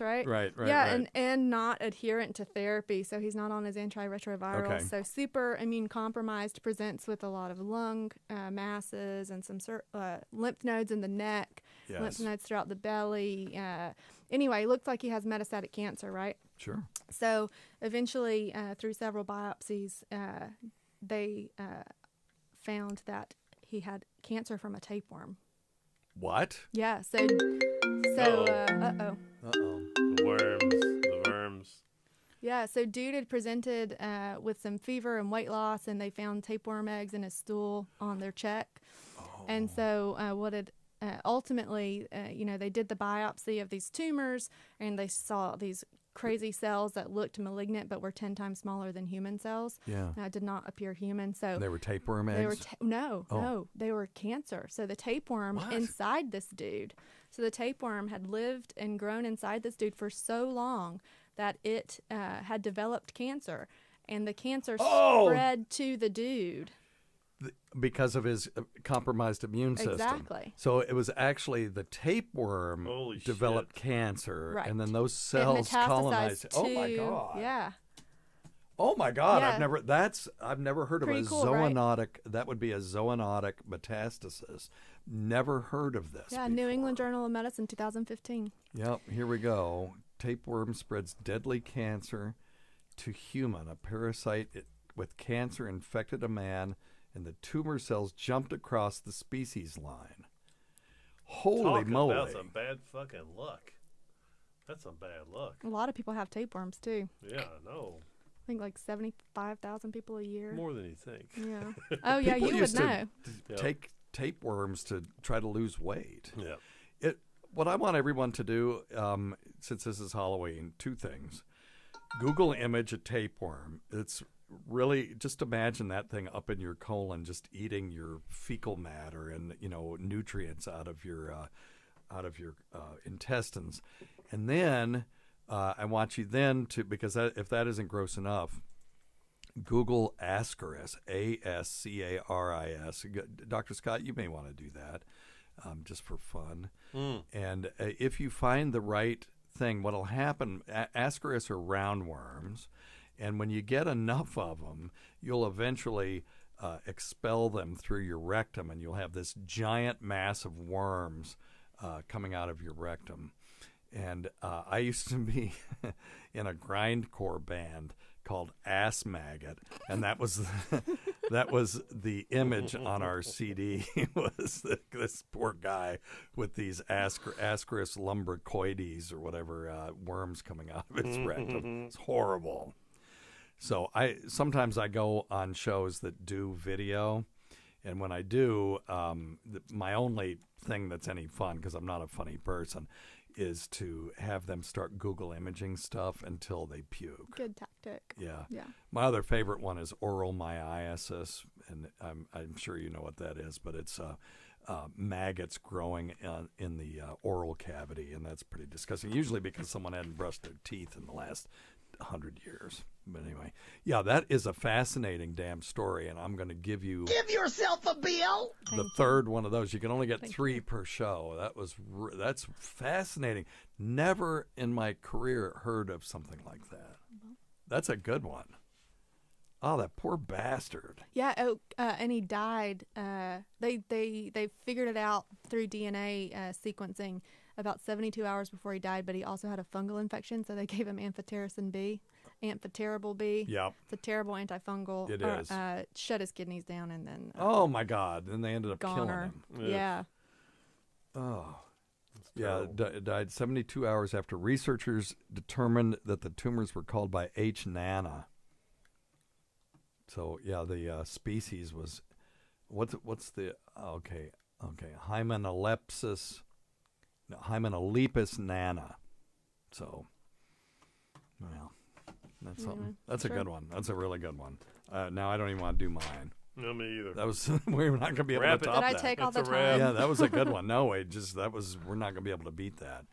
right? Right. Yeah, Right. and not adherent to therapy, so he's not on his antiretrovirals. Okay. So super immune compromised, presents with a lot of lung masses and some lymph nodes in the neck, Yes. lymph nodes throughout the belly. Anyway, looks like he has metastatic cancer, right? Sure. So eventually, through several biopsies, they found that he had cancer from a tapeworm. What? Yeah. So Uh-oh. uh-oh. Uh-oh. The worms. Yeah, so dude had presented with some fever and weight loss, and they found tapeworm eggs in his stool on their check. Oh. And so ultimately, they did the biopsy of these tumors, and they saw these crazy cells that looked malignant but were 10 times smaller than human cells. Yeah. Did not appear human. So They were tapeworm eggs? they were no, they were cancer. So the tapeworm What? inside this dude. So the tapeworm had lived and grown inside this dude for so long that it had developed cancer, and the cancer spread to the dude. Because of his compromised immune system. Exactly. So it was actually the tapeworm Holy developed shit. cancer, Right. and then those It cells colonized. metastasized Oh my to, god! yeah. Oh my god! Yeah. I've never heard of Pretty a cool, right? zoonotic. That would be a zoonotic metastasis. Never heard of this. Yeah, before. New England Journal of Medicine, 2015. Yep. Here we go. Tapeworm spreads deadly cancer to human. A parasite with cancer infected a man, and the tumor cells jumped across the species line. Holy Talk moly! about some bad fucking luck. That's some bad luck. A lot of people have tapeworms, too. Yeah, I know. I think like 75,000 people a year. More than you think. Yeah. Oh, yeah, People you would used to know. Yep. take tapeworms to try to lose weight. Yeah. What I want everyone to do, since this is Halloween, two things. Google image a tapeworm. It's really, just imagine that thing up in your colon, just eating your fecal matter and nutrients out of your intestines, and then I want you then to, because if that isn't gross enough, Google Ascaris, Ascaris. Dr. Scott, you may want to do that, just for fun. And if you find the right thing, what'll happen? Ascaris are roundworms. And when you get enough of them, you'll eventually expel them through your rectum, and you'll have this giant mass of worms coming out of your rectum. And I used to be in a grindcore band called Ass Maggot, and that was the image on our CD was this poor guy with these Ascaris lumbricoides or whatever worms coming out of his rectum. It's horrible. So sometimes I go on shows that do video, and when I do, my only thing that's any fun, because I'm not a funny person, is to have them start Google imaging stuff until they puke. Good tactic. Yeah. Yeah. My other favorite one is oral myiasis, and I'm sure you know what that is, but it's maggots growing in the oral cavity, and that's pretty disgusting. Usually because someone hadn't brushed their teeth in the last 100 years. But anyway, yeah, that is a fascinating damn story, and I'm going to give yourself a bill. the third one of those. You can only get 3 per show. That's fascinating. Never in my career heard of something like that. That's a good one. Oh, that poor bastard. Yeah. Oh, and he died. They figured it out through DNA sequencing about 72 hours before he died, but he also had a fungal infection, so they gave him amphotericin B, amphoterrible B. Yep. It's a terrible antifungal. It is. Shut his kidneys down, and then Oh my God! And they ended up killing goner. him. Yeah. Oh. Yeah, died 72 hours after researchers determined that the tumors were called by H. nana. So yeah, the species was what's the Hymenalepis nana. So, well, that's something. That's a good one. That's a really good one. Now I don't even want to do mine. No, me either. That was we're not going to be able Wrap to it. top Did I that. take all That's the a wrap. time? Yeah, that was a good one. No, we're not going to be able to beat that.